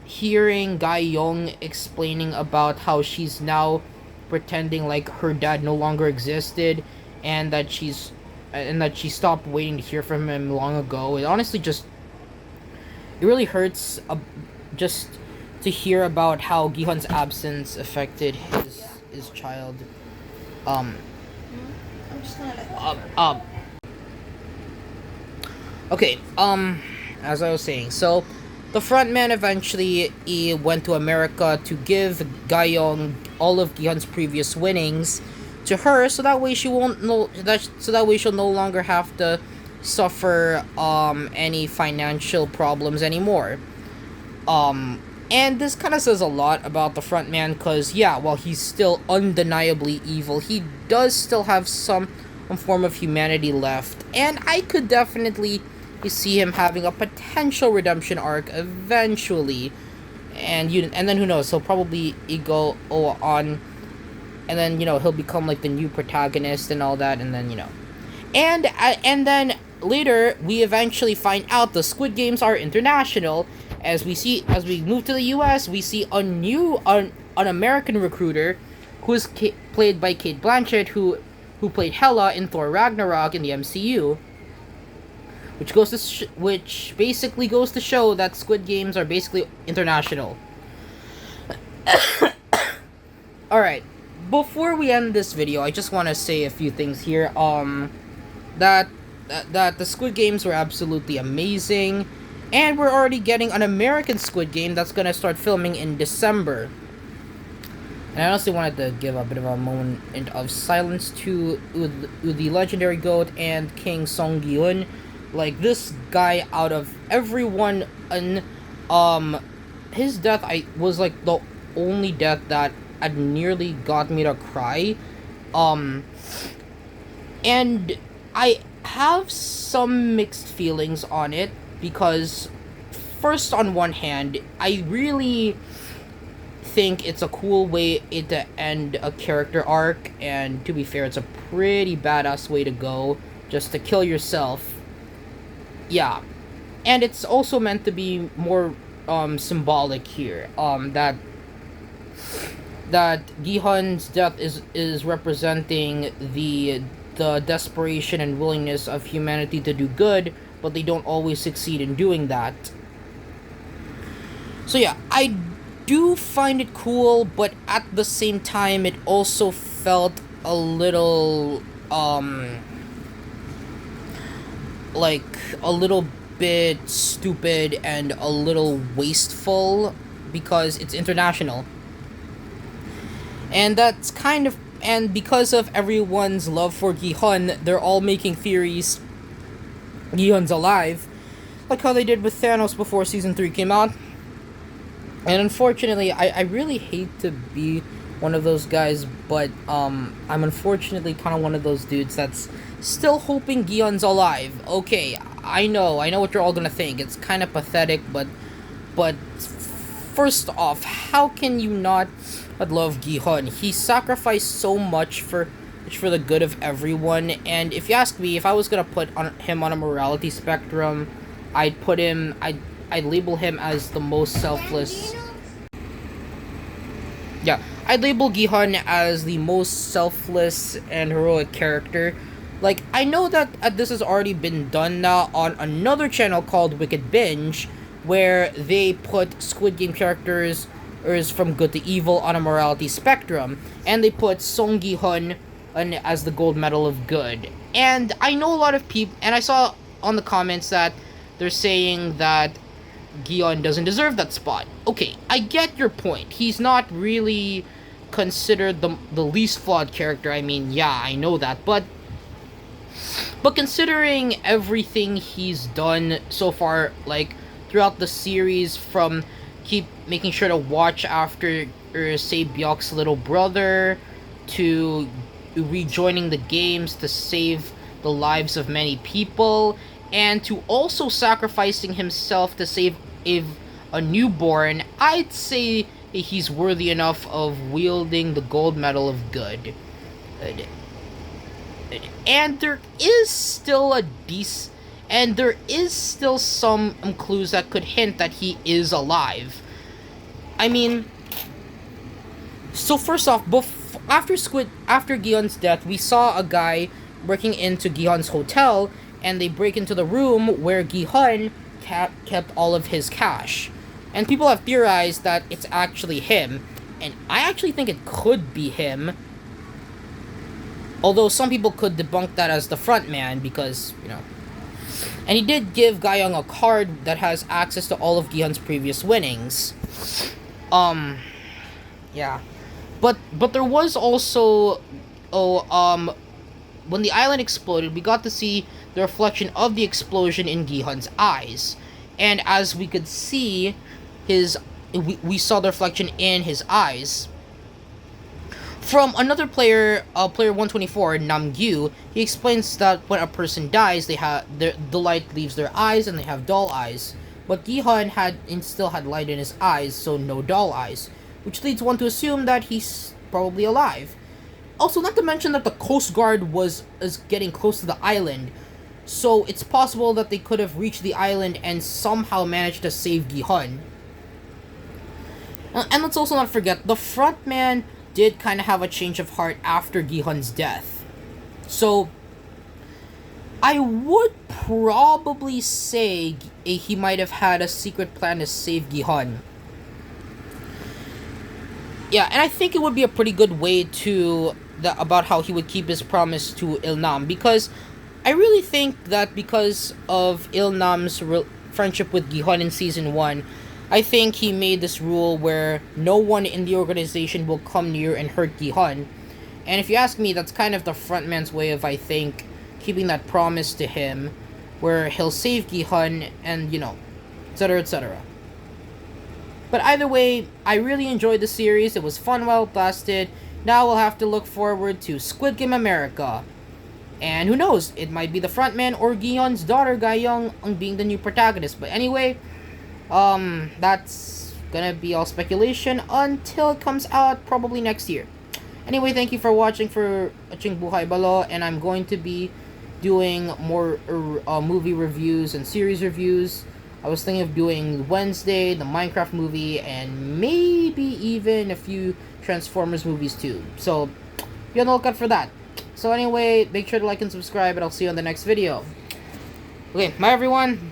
hearing Ga-young explaining about how she's now pretending like her dad no longer existed, and that she stopped waiting to hear from him long ago. It honestly just, it really hurts just to hear about how Gi-hun's absence affected his child. I'm just gonna let Okay, as I was saying, so the frontman eventually went to America to give Ga-young all of Gi-hun's previous winnings to her, so that way she won't know that so that way she'll no longer have to suffer any financial problems anymore. And this kind of says a lot about the frontman, because yeah, while he's still undeniably evil, he does still have some form of humanity left, and I could definitely see him having a potential redemption arc eventually. And then who knows, he'll probably go on, and then he'll become like the new protagonist and all that, and then and then later we eventually find out the Squid Games are international. As we move to the US, we see an American recruiter who's played by Kate Blanchett, who played Hela in Thor Ragnarok in the MCU, which basically goes to show that Squid Games are basically international. All right, before we end this video, I just want to say a few things here. That the Squid Games were absolutely amazing. And we're already getting an American Squid Game that's gonna start filming in December. And I honestly wanted to give a bit of a moment of silence to the legendary GOAT and King Song Gi-hun. Like, this guy, out of everyone, his death was like the only death that had nearly got me to cry. And I have some mixed feelings on it, because first, on one hand, I really think it's a cool way to end a character arc, and to be fair, it's a pretty badass way to go, just to kill yourself. Yeah, and it's also meant to be more symbolic here, that Gi-hun's death is representing the desperation and willingness of humanity to do good, but they don't always succeed in doing that. So yeah, I do find it cool, but at the same time, it also felt a little, like, a little bit stupid and a little wasteful, because it's international. And that's and because of everyone's love for Gi-hun, they're all making theories Gi-hun's alive, like how they did with Thanos before Season 3 came out. And unfortunately, I really hate to be one of those guys, but I'm unfortunately kind of one of those dudes that's still hoping Gi-hun's alive. Okay, I know what you're all gonna think. It's kind of pathetic, but first off, how can you not love Gi-hun? He sacrificed so much for the good of everyone, and if you ask me, if I was gonna put him on a morality spectrum, I'd label him as the most selfless. Yeah, I'd label Gi-hun as the most selfless and heroic character. Like, I know that this has already been done now on another channel called Wicked Binge, where they put Squid Game characters from good to evil on a morality spectrum, and they put Song Gi-hun as the gold medal of good. And I know a lot of people, and I saw on the comments that they're saying that Gion doesn't deserve that spot. Okay, I get your point. He's not really considered the least flawed character. I mean, yeah, I know that, but considering everything he's done so far, like throughout the series, from keep making sure to watch after say Byok's little brother, to rejoining the games to save the lives of many people, and to also sacrificing himself to save a newborn, I'd say he's worthy enough of wielding the gold medal of good. And there is still some clues that could hint that he is alive. I mean, so first off, after Gihon's death, we saw a guy breaking into Gihon's hotel, and they break into the room where Gihon kept all of his cash. And people have theorized that it's actually him, and I actually think it could be him. Although some people could debunk that as the front man because, you know. And he did give Gayoung a card that has access to all of Gihon's previous winnings. Yeah. But there was also when the island exploded, we got to see the reflection of the explosion in Gihon's eyes. And as we could see, we saw the reflection in his eyes. From another player, player 124, Namgyu, he explains that when a person dies, the light leaves their eyes and they have dull eyes. But Gihon still had light in his eyes, so no dull eyes, which leads one to assume that he's probably alive. Also, not to mention that the Coast Guard is getting close to the island, so it's possible that they could have reached the island and somehow managed to save Gihon. And let's also not forget, the front man did kind of have a change of heart after Gihon's death. So, I would probably say he might have had a secret plan to save Gihon. Yeah, and I think it would be a pretty good way about how he would keep his promise to Ilnam, because I really think that because of Ilnam's friendship with Gihon in Season 1, I think he made this rule where no one in the organization will come near and hurt Gihon. And if you ask me, that's kind of the frontman's way of, I think, keeping that promise to him, where he'll save Gihon and, you know, etc., etc. But either way, I really enjoyed the series. It was fun while it lasted. Now we'll have to look forward to Squid Game America. And who knows, it might be the frontman or Gihon's daughter, Gayoung, being the new protagonist. But anyway, that's gonna be all speculation until it comes out probably next year. Anyway, thank you for watching Buhay Balo, and I'm going to be doing more movie reviews and series reviews. I was thinking of doing Wednesday, the Minecraft movie, and maybe even a few Transformers movies too. So, be on the lookout for that. So anyway, make sure to like and subscribe, and I'll see you on the next video. Okay, bye everyone.